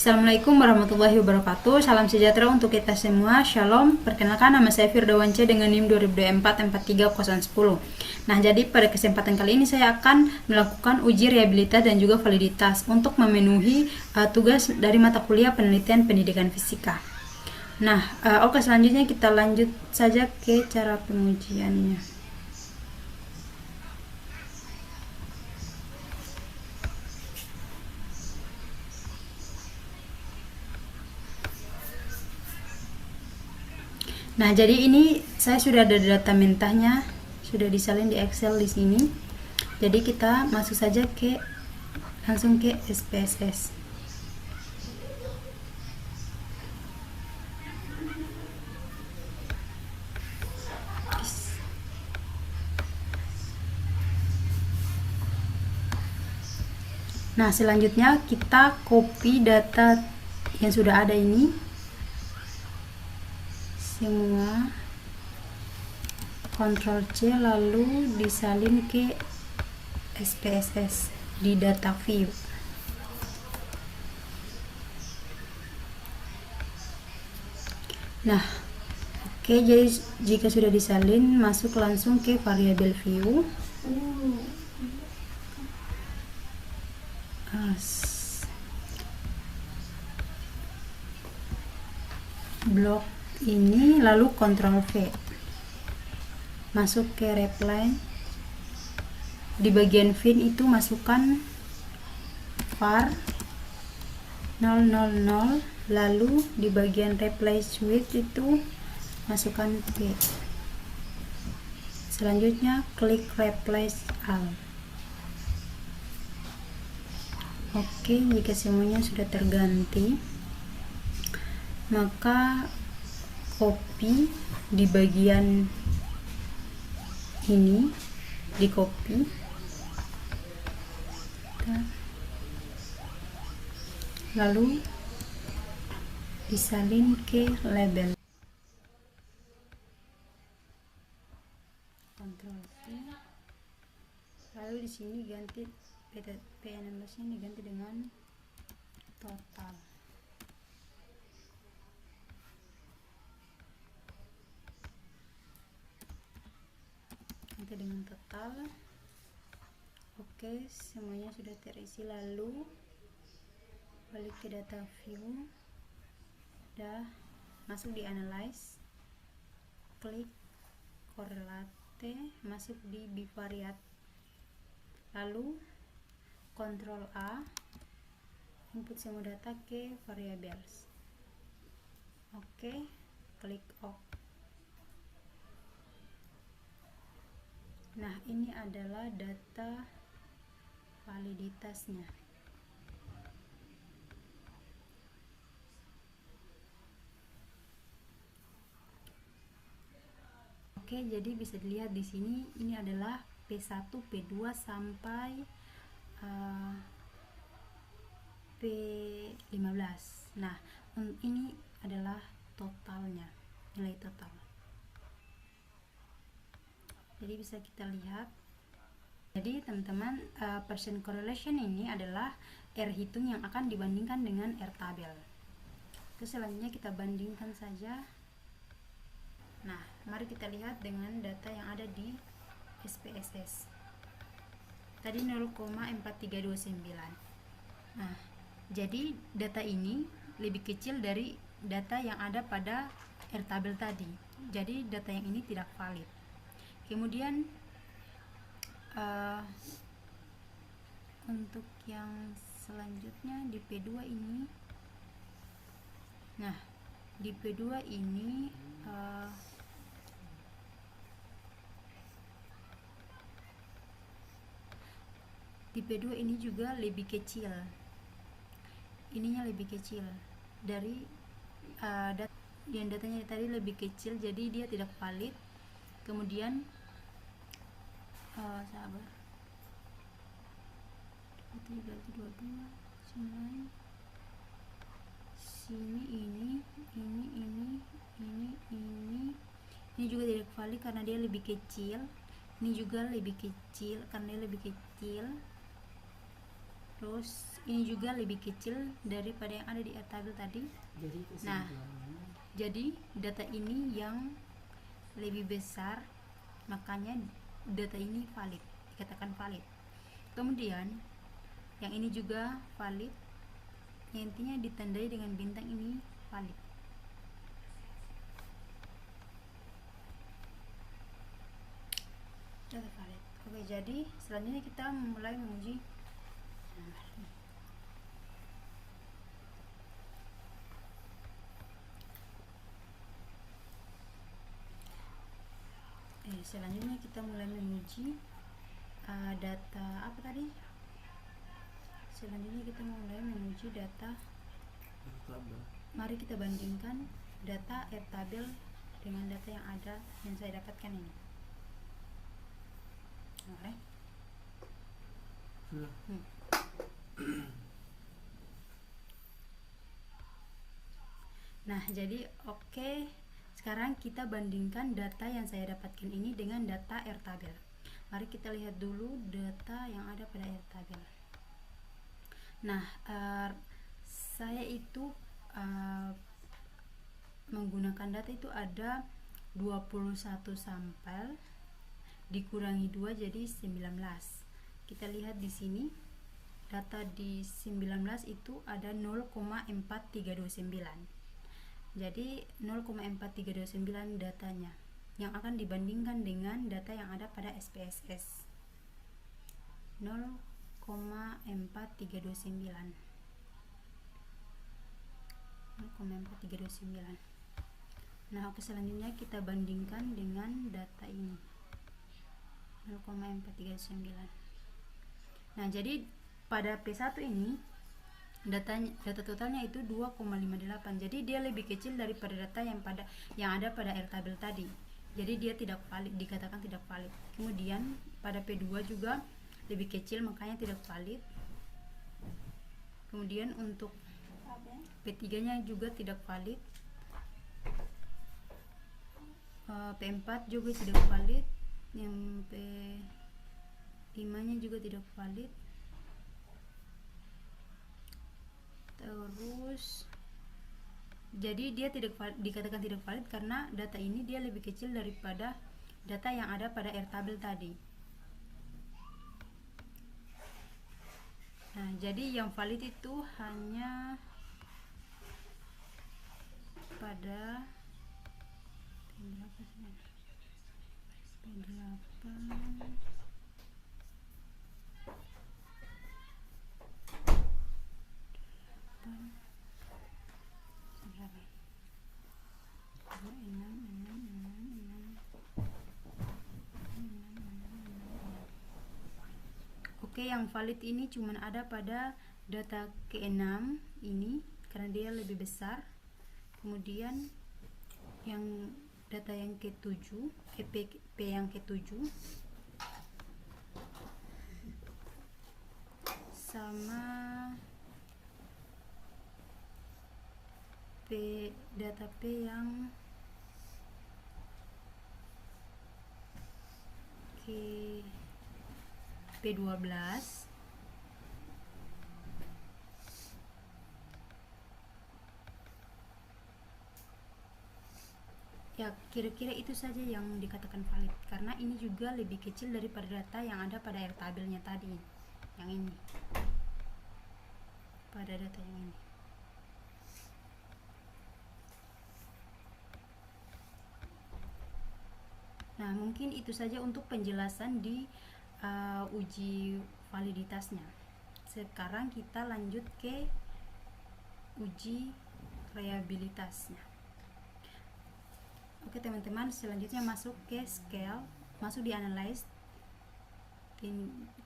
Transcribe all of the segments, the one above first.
Assalamualaikum warahmatullahi wabarakatuh. Salam sejahtera untuk kita semua. Shalom. Perkenalkan, nama saya Firdawance dengan NIM 2024-43010. Nah, jadi pada kesempatan kali ini saya akan melakukan uji reliabilitas dan juga validitas untuk memenuhi tugas dari mata kuliah penelitian pendidikan fisika. Nah, oke, selanjutnya kita lanjut saja ke cara pengujiannya. Nah, jadi ini saya sudah ada data mentahnya, sudah disalin di Excel di sini. Jadi kita masuk saja langsung ke SPSS. Nah, selanjutnya kita copy data yang sudah ada ini semua, Ctrl C, lalu disalin ke SPSS di data view. Nah, oke, jadi jika sudah disalin, masuk langsung ke variabel view. Blok ini, lalu Ctrl V, masuk ke reply. Di bagian fin itu masukkan var 000, lalu di bagian reply switch itu masukkan P. Selanjutnya klik replace all. Oke, jika semuanya sudah terganti, maka copy di bagian ini, di copy, lalu disalin ke label. Ctrl C, lalu di sini ganti P16 nya diganti dengan total. Ganti dengan total. Oke, semuanya sudah terisi, lalu balik ke data view. Udah masuk di analyze, klik korelate, masuk di bivariate, lalu Ctrl A, input semua data ke variables. Oke, klik OK. Nah, ini adalah data validitasnya. Oke, jadi bisa dilihat di sini, ini adalah P1, P2 sampai P15. Nah, ini adalah totalnya, nilai total. Jadi bisa kita lihat. Jadi teman-teman, percent correlation ini adalah R hitung yang akan dibandingkan dengan R tabel. Terus selanjutnya kita bandingkan saja. Nah, mari kita lihat dengan data yang ada di SPSS. Tadi 0,4329. Nah, jadi data ini lebih kecil dari data yang ada pada R tabel tadi. Jadi data yang ini tidak valid. Kemudian untuk yang selanjutnya di P2 ini. Nah, di P2 ini di P2 ini juga lebih kecil. Ininya lebih kecil dari yang datanya tadi lebih kecil, jadi dia tidak valid. Kemudian sabar, 322 sini, ini juga tidak valid karena dia lebih kecil. Ini juga lebih kecil karena dia lebih kecil. Terus ini juga lebih kecil daripada yang ada di Airtable tadi. Nah, jadi data ini yang lebih besar, makanya data ini valid, dikatakan valid. Kemudian yang ini juga valid, yang intinya ditandai dengan bintang ini valid. Data valid. Oke, jadi selanjutnya kita mulai menguji. Selanjutnya kita mulai menguji data apa tadi? Selanjutnya kita mulai menguji data. Mari kita bandingkan data Airtable dengan data yang ada yang saya dapatkan ini. Oke. Nah, jadi oke. Sekarang kita bandingkan data yang saya dapatkan ini dengan data Airtable. Mari kita lihat dulu data yang ada pada Airtable. Nah, saya itu menggunakan data itu ada 21 sampel dikurangi 2 jadi 19. Kita lihat di sini data di 19 itu ada 0,4329. Jadi 0,4329 datanya yang akan dibandingkan dengan data yang ada pada SPSS 0,4329. Nah, oke, selanjutnya kita bandingkan dengan data ini 0,439. Nah, jadi pada P1 ini data totalnya itu 2,58. Jadi dia lebih kecil daripada data yang ada pada Airtable tadi. Jadi dia tidak valid, dikatakan tidak valid. Kemudian pada P2 juga lebih kecil, makanya tidak valid. Kemudian untuk P3-nya juga tidak valid. P4 juga tidak valid. Yang P5-nya juga tidak valid. Terus jadi dia dikatakan tidak valid karena data ini dia lebih kecil daripada data yang ada pada Airtable tadi. Nah, jadi yang valid itu hanya pada P8. Oke, yang valid ini cuma ada pada data ke-6 ini karena dia lebih besar. Kemudian yang data yang ke-7, P yang ke-7 sama data P yang ke P12 ya, kira-kira itu saja yang dikatakan valid karena ini juga lebih kecil daripada data yang ada pada Airtable-nya tadi, yang ini, pada data yang ini. Nah, mungkin itu saja untuk penjelasan di uji validitasnya. Sekarang kita lanjut ke uji reliabilitasnya. Oke teman-teman, selanjutnya masuk ke scale, masuk di analyze,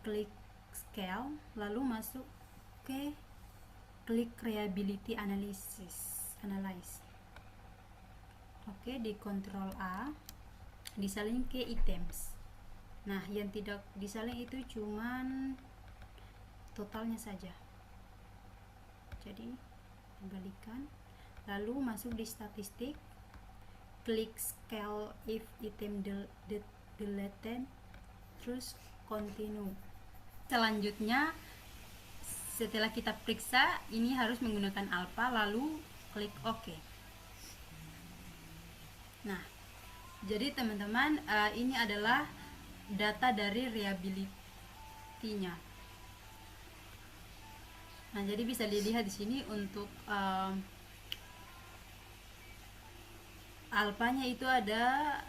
klik scale, lalu masuk ke klik reliability analyze. Oke, di Ctrl A, disalin ke items. Nah, yang tidak disalin itu cuman totalnya saja. Jadi kembalikan, lalu masuk di statistik, klik scale if item deleted, terus continue. Selanjutnya setelah kita periksa ini harus menggunakan alpha, lalu klik OK. Nah, jadi teman-teman, ini adalah data dari reliability-nya. Nah, jadi bisa dilihat di sini untuk alpanya itu ada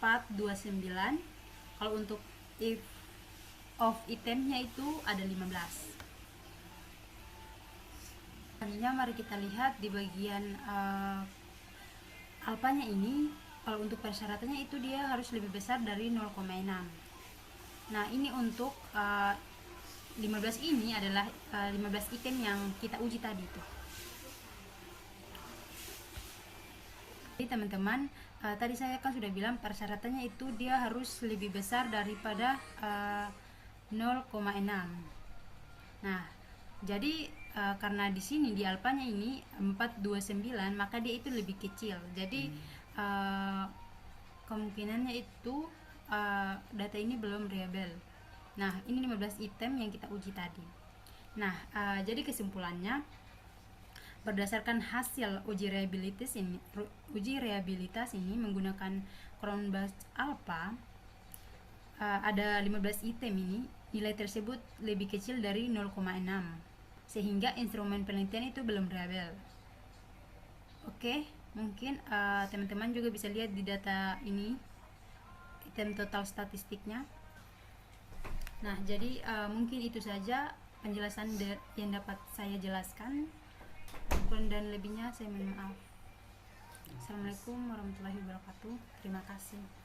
429. Kalau untuk if of itemnya itu ada 15. Selanjutnya mari kita lihat di bagian alpanya ini. Kalau untuk persyaratannya itu dia harus lebih besar dari 0,6. Nah, ini untuk 15 ini adalah 15 item yang kita uji tadi tuh. Jadi teman-teman, tadi saya kan sudah bilang persyaratannya itu dia harus lebih besar daripada 0,6. Nah, jadi karena di sini di alpanya ini 429, maka dia itu lebih kecil. Jadi kemungkinannya itu data ini belum reliable. Nah, ini 15 item yang kita uji tadi. Nah, jadi kesimpulannya, berdasarkan hasil uji reliabilitas ini menggunakan Cronbach Alpha, ada 15 item ini, nilai tersebut lebih kecil dari 0,6, sehingga instrumen penelitian itu belum reliable. Oke, mungkin teman-teman juga bisa lihat di data ini item total statistiknya. Nah, jadi mungkin itu saja penjelasan yang dapat saya jelaskan. Kurang dan lebihnya saya mohon maaf. Assalamualaikum warahmatullahi wabarakatuh. Terima kasih.